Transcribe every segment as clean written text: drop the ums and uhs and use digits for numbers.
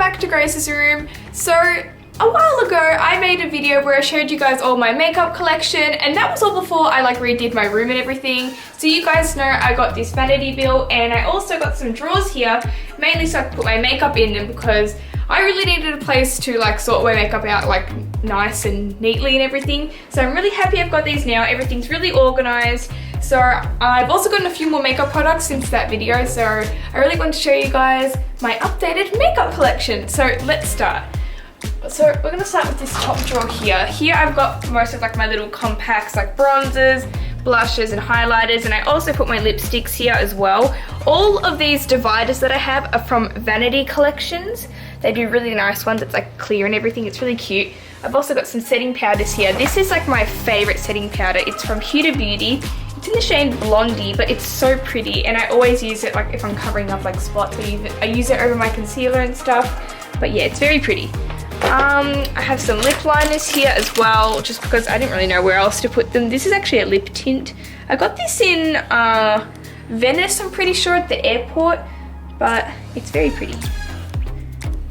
back to Grace's room. So a while ago I made a video where I showed you guys all my makeup collection, and that was all before I like redid my room and everything. So you guys know I got this vanity built, and I also got some drawers here, mainly so I could put my makeup in them because I really needed a place to like sort my makeup out like nice and neatly and everything. So I'm really happy I've got these now. Everything's really organized. So I've also gotten a few more makeup products since that video. So I really want to show you guys my updated makeup collection. So let's start. So we're gonna start with this top drawer here. Here I've got most of like my little compacts like bronzers, blushes and highlighters, and I also put my lipsticks here as well. All of these dividers that I have are from Vanity Collections. They do really nice ones. It's like clear and everything. It's really cute. I've also got some setting powders here. This is like my favorite setting powder. It's from Huda Beauty. It's in the shade Blondie, but it's so pretty, and I always use it like if I'm covering up like spots. I use it over my concealer and stuff. But yeah, it's very pretty. I have some lip liners here as well, just because I didn't really know where else to put them. This is actually a lip tint. I got this in Venice, I'm pretty sure, at the airport, but it's very pretty.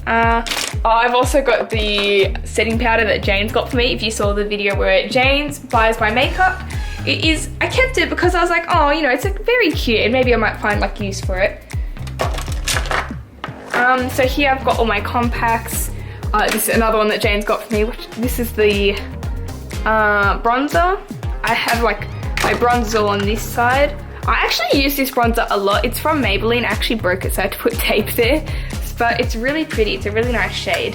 I've also got the setting powder that Jane's got for me. If you saw the video where Jane's buys my makeup, I kept it because I was like, oh, you know, it's like very cute and maybe I might find like use for it. So here I've got all my compacts. This is another one that Jane's got for me. This is the bronzer. I have like my bronzer on this side. I actually use this bronzer a lot. It's from Maybelline. I actually broke it, so I had to put tape there. But it's really pretty. It's a really nice shade.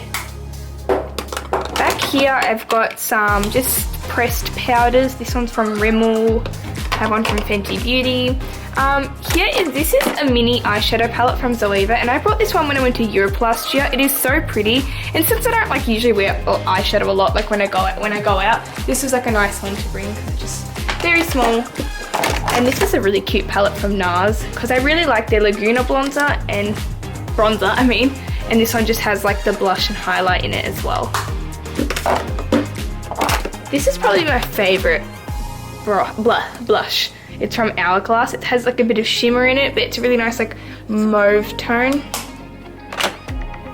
Back here I've got some just pressed powders. This one's from Rimmel. I have one from Fenty Beauty. This is a mini eyeshadow palette from Zoeva, and I brought this one when I went to Europe last year. It is so pretty, and since I don't like usually wear eyeshadow a lot, like when I go out, this was like a nice one to bring because it's just very small. And this is a really cute palette from NARS because I really like their Laguna bronzer, and this one just has like the blush and highlight in it as well. This is probably my favorite blush. It's from Hourglass. It has like a bit of shimmer in it, but it's a really nice like mauve tone.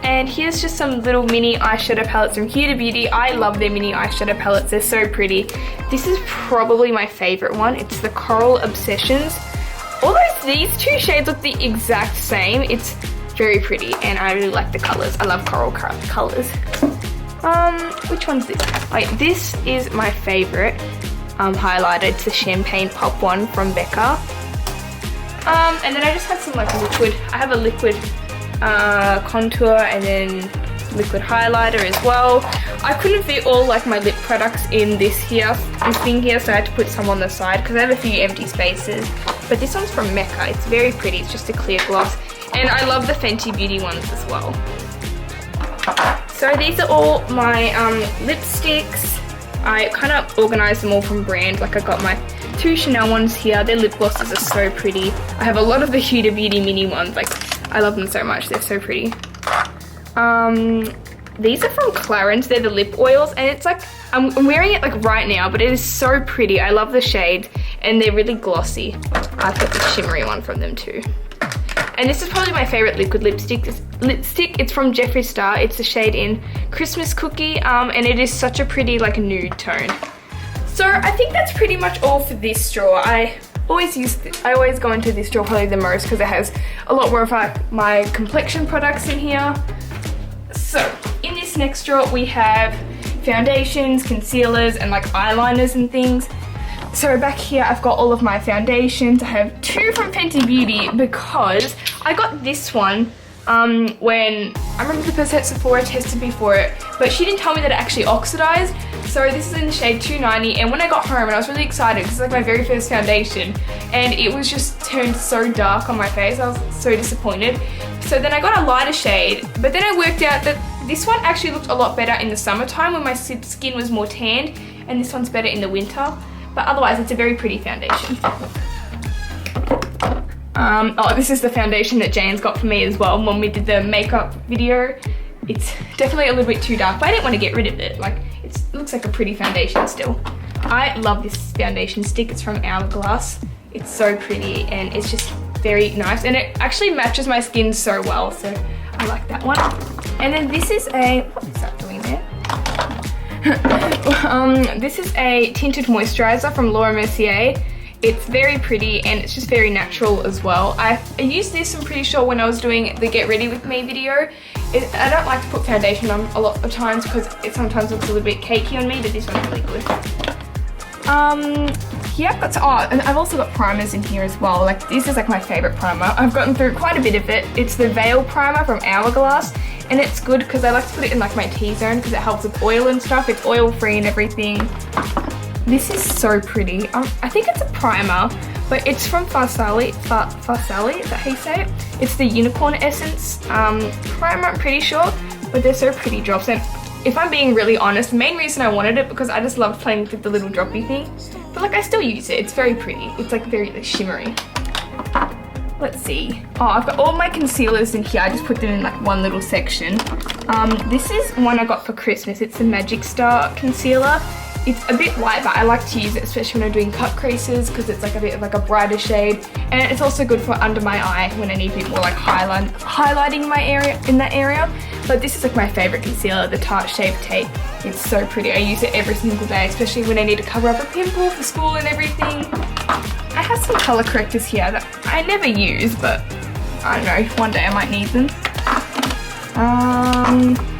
And here's just some little mini eyeshadow palettes from Huda Beauty. I love their mini eyeshadow palettes. They're so pretty. This is probably my favorite one. It's the Coral Obsessions. Although these two shades look the exact same, it's very pretty, and I really like the colors. I love coral colors. Which one's this? Wait, this is my favorite highlighter. It's the Champagne Pop one from Becca. And then I just have some like liquid. I have a liquid contour and then liquid highlighter as well. I couldn't fit all like my lip products in this thing here, so I had to put some on the side because I have a few empty spaces. But this one's from Mecca. It's very pretty. It's just a clear gloss. And I love the Fenty Beauty ones as well. So these are all my lipsticks. I kind of organized them all from brand. Like I got my 2 Chanel ones here. Their lip glosses are so pretty. I have a lot of the Huda Beauty mini ones. Like I love them so much. They're so pretty. These are from Clarins. They're the lip oils, and it's like I'm wearing it like right now, but it is so pretty. I love the shades, and they're really glossy. I've got the shimmery one from them too. And this is probably my favorite liquid lipstick. It's from Jeffree Star. It's the shade in Christmas Cookie, and it is such a pretty like nude tone. So I think that's pretty much all for this drawer. I always go into this drawer probably the most because it has a lot more of like my complexion products in here. So in this next drawer we have foundations, concealers, and like eyeliners and things. So back here I've got all of my foundations. I have 2 from Fenty Beauty because I got this one when I remember the person at Sephora tested me for it, but she didn't tell me that it actually oxidized. So this is in the shade 290, and when I got home and I was really excited because it's like my very first foundation, and it was just turned so dark on my face. I was so disappointed. So then I got a lighter shade, but then I worked out that this one actually looked a lot better in the summertime when my skin was more tanned, and this one's better in the winter. But otherwise, it's a very pretty foundation. This is the foundation that Jane's got for me as well when we did the makeup video. It's definitely a little bit too dark, but I didn't want to get rid of it. Like, it looks like a pretty foundation still. I love this foundation stick. It's from Hourglass. It's so pretty, and it's just very nice. And it actually matches my skin so well, so I like that one. And then this is a, what is that doing there? This is a tinted moisturizer from Laura Mercier. It's very pretty and it's just very natural as well. I used this, I'm pretty sure, when I was doing the Get Ready With Me video. I don't like to put foundation on a lot of times because it sometimes looks a little bit cakey on me, but this one's really good. Yeah, and I've also got primers in here as well. Like, this is like my favorite primer. I've gotten through quite a bit of it. It's the Veil primer from Hourglass, and it's good because I like to put it in like my T-zone because it helps with oil and stuff. It's oil free and everything. This is so pretty. I think it's a primer, but it's from Farsali, is that how you say it? It's the Unicorn Essence primer, I'm pretty sure, but they're so pretty drops. And if I'm being really honest, the main reason I wanted it because I just loved playing with the little droppy thing. But like, I still use it. It's very pretty. It's like very shimmery. Let's see. Oh, I've got all my concealers in here. I just put them in like one little section. This is one I got for Christmas. It's the Magic Star concealer. It's a bit light, but I like to use it especially when I'm doing cut creases because it's like a bit of like a brighter shade, and it's also good for under my eye when I need a bit more like highlighting my area in that area. But this is like my favorite concealer, the Tarte Shape Tape. It's so pretty. I use it every single day, especially when I need to cover up a pimple for school and everything. I have some color correctors here that I never use, but I don't know, one day I might need them.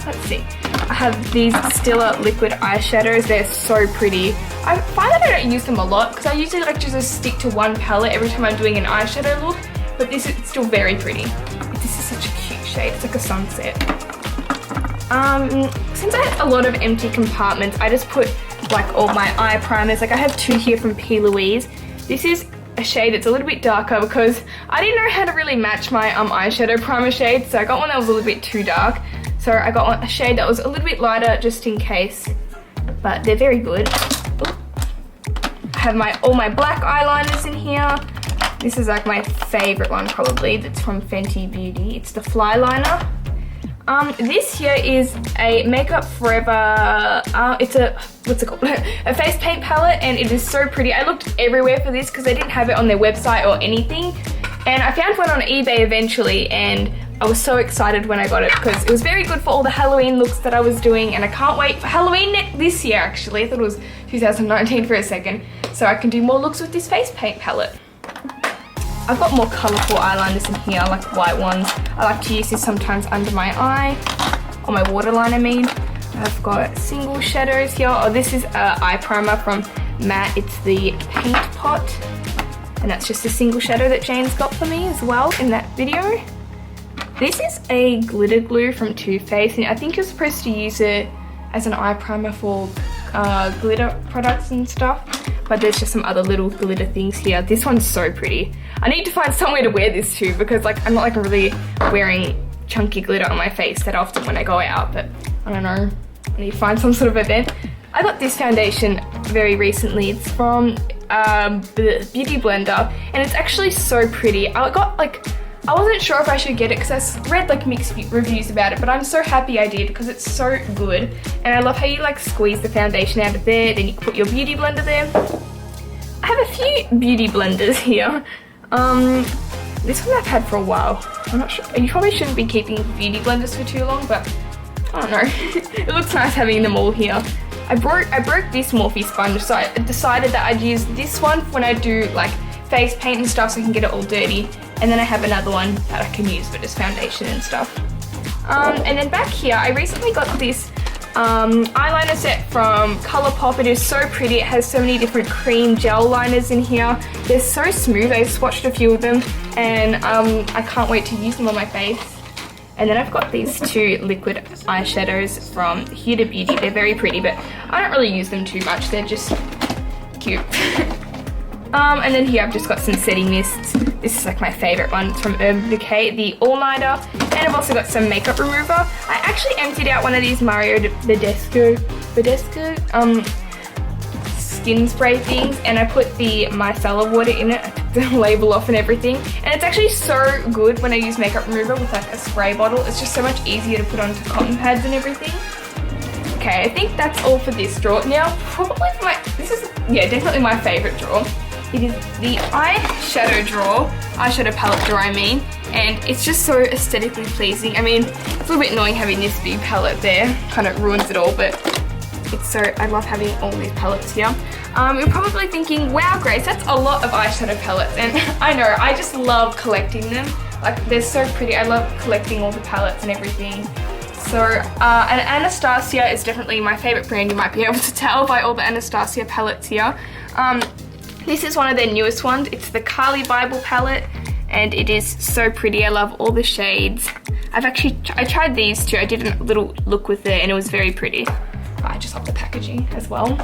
Let's see. I have these Stila liquid eyeshadows. They're so pretty. I find that I don't use them a lot because I usually like to just stick to one palette every time I'm doing an eyeshadow look, but this is still very pretty. This is such a cute shade. It's like a sunset. Since I have a lot of empty compartments, I just put like all my eye primers. Like, I have two here from P. Louise. This is a shade that's a little bit darker because I didn't know how to really match my eyeshadow primer shade, so I got one that was a little bit too dark. So I got a shade that was a little bit lighter just in case, but they're very good. Ooh. I have all my black eyeliners in here. This is like my favorite one probably, that's from Fenty Beauty. It's the Fly Liner. This here is a Makeup Forever, it's a, what's it called? A face paint palette, and it is so pretty. I looked everywhere for this because they didn't have it on their website or anything. And I found one on eBay eventually, and I was so excited when I got it because it was very good for all the Halloween looks that I was doing, and I can't wait for Halloween this year actually. I thought it was 2019 for a second. So I can do more looks with this face paint palette. I've got more colourful eyeliners in here, like white ones. I like to use this sometimes under my eye, or my waterline I mean. I've got single shadows here. Oh, this is an eye primer from MAC. It's the Paint Pot. And that's just a single shadow that Jane's got for me as well in that video. This is a glitter glue from Too Faced, and I think you're supposed to use it as an eye primer for glitter products and stuff. But there's just some other little glitter things here. This one's so pretty. I need to find somewhere to wear this to because like I'm not like really wearing chunky glitter on my face that often when I go out, but I don't know. I need to find some sort of event. I got this foundation very recently. It's from Beauty Blender, and it's actually so pretty. I wasn't sure if I should get it because I read like mixed reviews about it, but I'm so happy I did because it's so good. And I love how you like squeeze the foundation out of there, then you put your Beauty Blender there. I have a few Beauty Blenders here. This one I've had for a while. I'm not sure. You probably shouldn't be keeping Beauty Blenders for too long, but I don't know. It looks nice having them all here. I broke this Morphe sponge, so I decided that I'd use this one when I do like face paint and stuff so I can get it all dirty. And then I have another one that I can use for just foundation and stuff. And then back here, I recently got this eyeliner set from Colourpop. It is so pretty. It has so many different cream gel liners in here. They're so smooth. I swatched a few of them, and I can't wait to use them on my face. And then I've got these two liquid eyeshadows from Huda Beauty. They're very pretty, but I don't really use them too much. They're just cute. And then here I've just got some setting mists. This is like my favorite one. It's from Urban Decay, the All Nighter. And I've also got some makeup remover. I actually emptied out one of these Mario Badescu skin spray things, and I put the micellar water in it. I took the label off and everything. And it's actually so good when I use makeup remover with like a spray bottle. It's just so much easier to put onto cotton pads and everything. Okay, I think that's all for this drawer. Now, probably this is, yeah, definitely my favorite drawer. It is the eyeshadow palette drawer I mean, and it's just so aesthetically pleasing. I mean, it's a little bit annoying having this big palette there, kind of ruins it all, but I love having all these palettes here. You're probably thinking, wow Grace, that's a lot of eyeshadow palettes, and I know, I just love collecting them. Like, they're so pretty. I love collecting all the palettes and everything. So, and Anastasia is definitely my favorite brand. You might be able to tell by all the Anastasia palettes here. This is one of their newest ones. It's the Kali Bible palette, and it is so pretty. I love all the shades. I tried these too. I did a little look with it, and it was very pretty. I just love the packaging as well.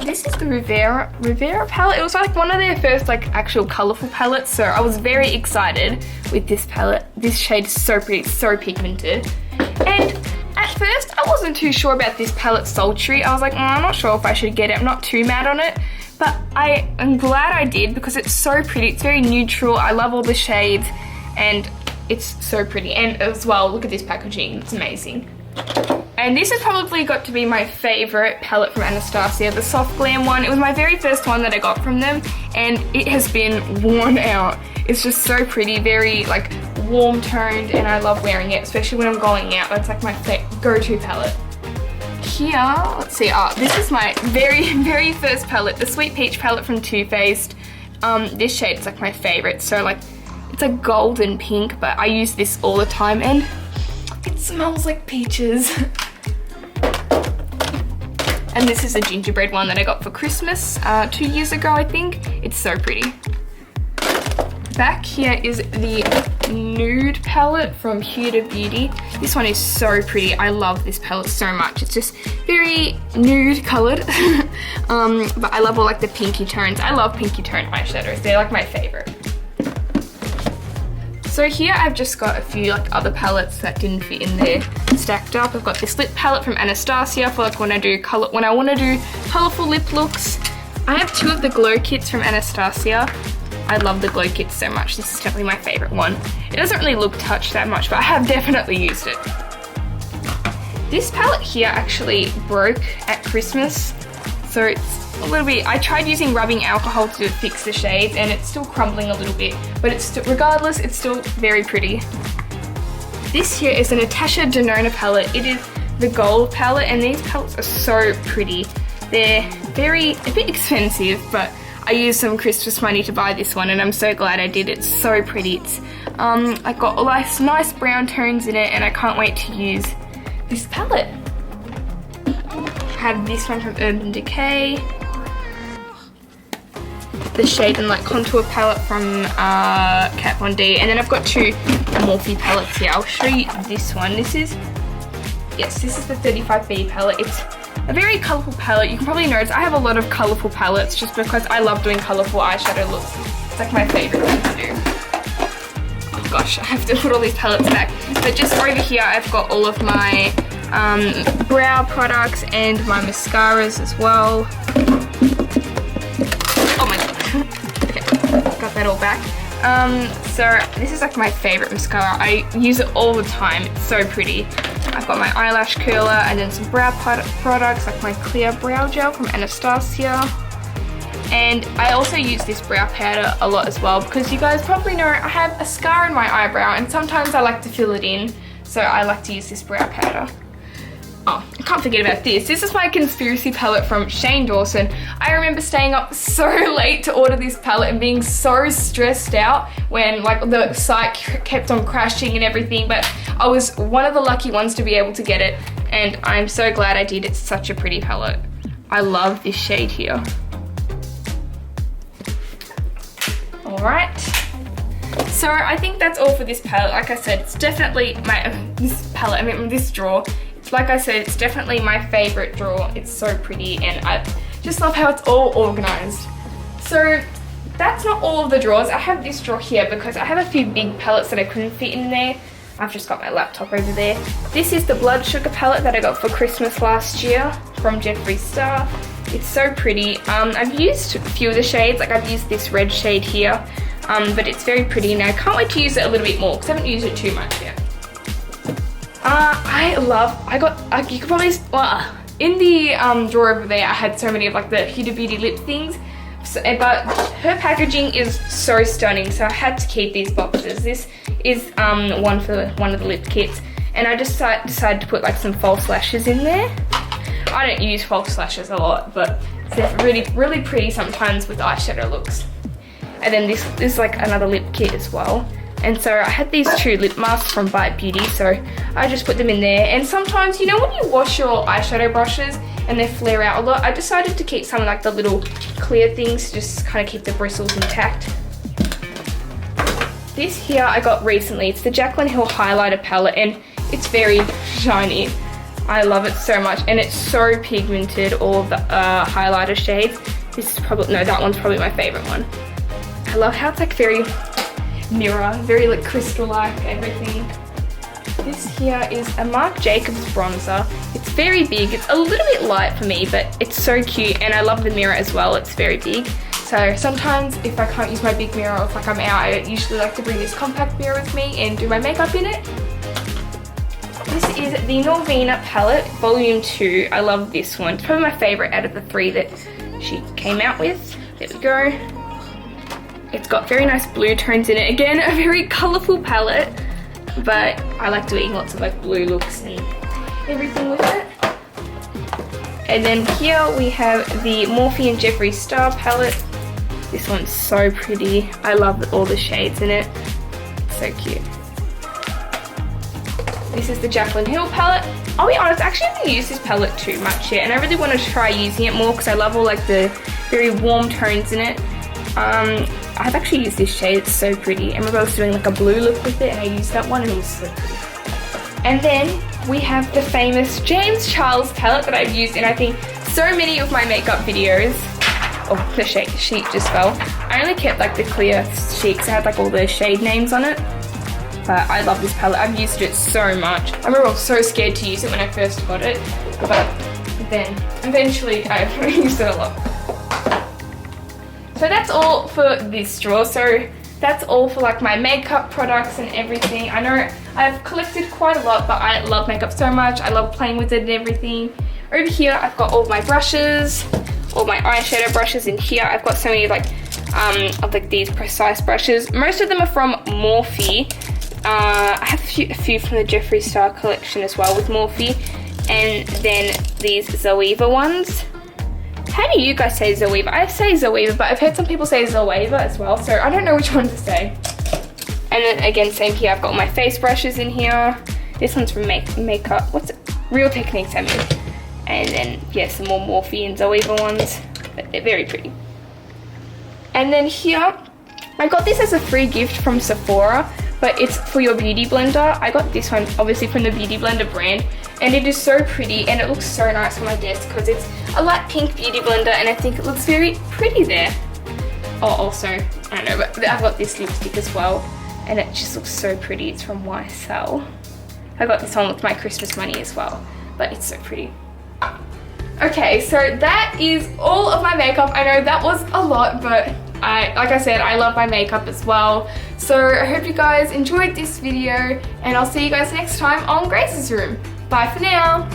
This is the Rivera palette. It was like one of their first like actual colorful palettes, so I was very excited with this palette. This shade is so pretty, it's so pigmented. And at first I wasn't too sure about this palette, Sultry. I was like, I'm not sure if I should get it. I'm not too mad on it, but I am glad I did because it's so pretty. It's very neutral. I love all the shades and it's so pretty. And as well, look at this packaging, it's amazing. And this has probably got to be my favorite palette from Anastasia, the Soft Glam one. It was my very first one that I got from them, and it has been worn out. It's just so pretty, very like warm toned, and I love wearing it, especially when I'm going out. That's like my go-to palette. Here, let's see, this is my very first palette, the Sweet Peach palette from Too Faced. This shade is like my favorite, so like it's a golden pink, but I use this all the time, and it smells like peaches. And this is a gingerbread one that I got for Christmas 2 years ago, I think. It's so pretty. Back here is the nude palette from Huda Beauty. This one is so pretty. I love this palette so much. It's just very nude colored. But I love all like the pinky tones. I love pinky tone eyeshadows. They're like my favorite. So here I've just got a few like other palettes that didn't fit in there stacked up. I've got this lip palette from Anastasia for like when I want to do colorful lip looks. I have 2 of the glow kits from Anastasia. I love the glow kits so much. This is definitely my favorite one. It doesn't really look touched that much, but I have definitely used it. This palette here actually broke at Christmas, so it's a little bit, I tried using rubbing alcohol to fix the shades and it's still crumbling a little bit, but regardless, it's still very pretty. This here is a Natasha Denona palette. It is the gold palette, and these palettes are so pretty. They're a bit expensive, but I used some Christmas money to buy this one, and I'm so glad I did. It's so pretty. It's I got all nice brown tones in it, and I can't wait to use this palette. I have this one from Urban Decay. The Shade and Light Contour palette from Kat Von D, and then I've got 2 Morphe palettes here. I'll show you this one. This is the 35B palette. It's a very colourful palette. You can probably notice I have a lot of colourful palettes just because I love doing colourful eyeshadow looks. It's like my favourite thing to do. Oh gosh, I have to put all these palettes back. But just over here I've got all of my brow products and my mascaras as well. Oh my god. Okay, got that all back. So this is like my favorite mascara. I use it all the time. It's so pretty. I've got my eyelash curler and then some brow products like my clear brow gel from Anastasia. And I also use this brow powder a lot as well because you guys probably know I have a scar in my eyebrow and sometimes I like to fill it in. So I like to use this brow powder. Oh, I can't forget about this. This is my Conspiracy palette from Shane Dawson. I remember staying up so late to order this palette and being so stressed out when like the site kept on crashing and everything, but I was one of the lucky ones to be able to get it, and I'm so glad I did. It's such a pretty palette. I love this shade here. Alright. So I think that's all for this palette. Like I said, it's definitely this drawer. Like I said, it's definitely my favorite drawer. It's so pretty and I just love how it's all organized. So that's not all of the drawers. I have this drawer here because I have a few big palettes that I couldn't fit in there. I've just got my laptop over there. This is the Blood Sugar palette that I got for Christmas last year from Jeffree Star. It's so pretty. I've used a few of the shades, like I've used this red shade here, but it's very pretty and I can't wait to use it a little bit more because I haven't used it too much yet. You could probably, in the drawer over there I had so many of like the Huda Beauty lip things. For So, but her packaging is so stunning, so I had to keep these boxes. This is one for one of the lip kits, and I just decided to put like some false lashes in there. I don't use false lashes a lot, but they're really pretty sometimes with eyeshadow looks. And then this is like another lip kit as well. And so I had these 2 lip masks from Bite Beauty, so I just put them in there. And sometimes, you know when you wash your eyeshadow brushes and they flare out a lot, I decided to keep some of like the little clear things, just kind of keep the bristles intact. This here I got recently. It's the Jaclyn Hill highlighter palette, and it's very shiny. I love it so much, and it's so pigmented, all of the highlighter shades. This is probably, no, that one's probably my favorite one. I love how it's like very mirror, very like crystal-like everything. This here is a Marc Jacobs bronzer. It's very big. It's a little bit light for me, but it's so cute, and I love the mirror as well. It's very big. So sometimes if I can't use my big mirror, or if like I'm out, I usually like to bring this compact mirror with me and do my makeup in it. This is the Norvina palette, volume 2. I love this one. It's probably my favorite out of the 3 that she came out with. There we go. It's got very nice blue tones in it. Again, a very colourful palette, but I like doing lots of like blue looks and everything with it. And then here we have the Morphe and Jeffree Star palette. This one's so pretty. I love all the shades in it. It's so cute. This is the Jaclyn Hill palette. I'll be honest, I actually haven't used this palette too much yet, and I really want to try using it more because I love all like the very warm tones in it. I've actually used this shade, it's so pretty. I remember I was doing like a blue look with it and I used that one and it was so pretty. And then we have the famous James Charles palette that I've used in I think so many of my makeup videos. Oh, the sheet just fell. I only kept like the clear sheet because I had like all the shade names on it. But I love this palette. I've used it so much. I remember I was so scared to use it when I first got it, but then eventually I've used it a lot. So that's all for this drawer. So that's all for like my makeup products and everything. I know I've collected quite a lot, but I love makeup so much. I love playing with it and everything. Over here I've got all my brushes, all my eyeshadow brushes. In here I've got so many like of like these precise brushes. Most of them are from Morphe. I have a few from the Jeffree Star collection as well with Morphe, and then these Zoeva ones. How do you guys say Zoeva? I say Zoeva, but I've heard some people say Zoeva as well, so I don't know which one to say. And then again, same here, I've got my face brushes in here. This one's from Makeup, what's it? Real Techniques, I mean. And then, yeah, some more Morphe and Zoeva ones, but they're very pretty. And then here, I got this as a free gift from Sephora, but it's for your beauty blender. I got this one obviously from the Beauty Blender brand, and it is so pretty and it looks so nice on my desk because it's a light pink beauty blender and I think it looks very pretty there. Oh, also, I don't know, but I've got this lipstick as well and it just looks so pretty. It's from YSL. I got this one with my Christmas money as well, but it's so pretty. Okay, so that is all of my makeup. I know that was a lot, but like I said, I love my makeup as well. So I hope you guys enjoyed this video and I'll see you guys next time on Grace's Room. Bye for now.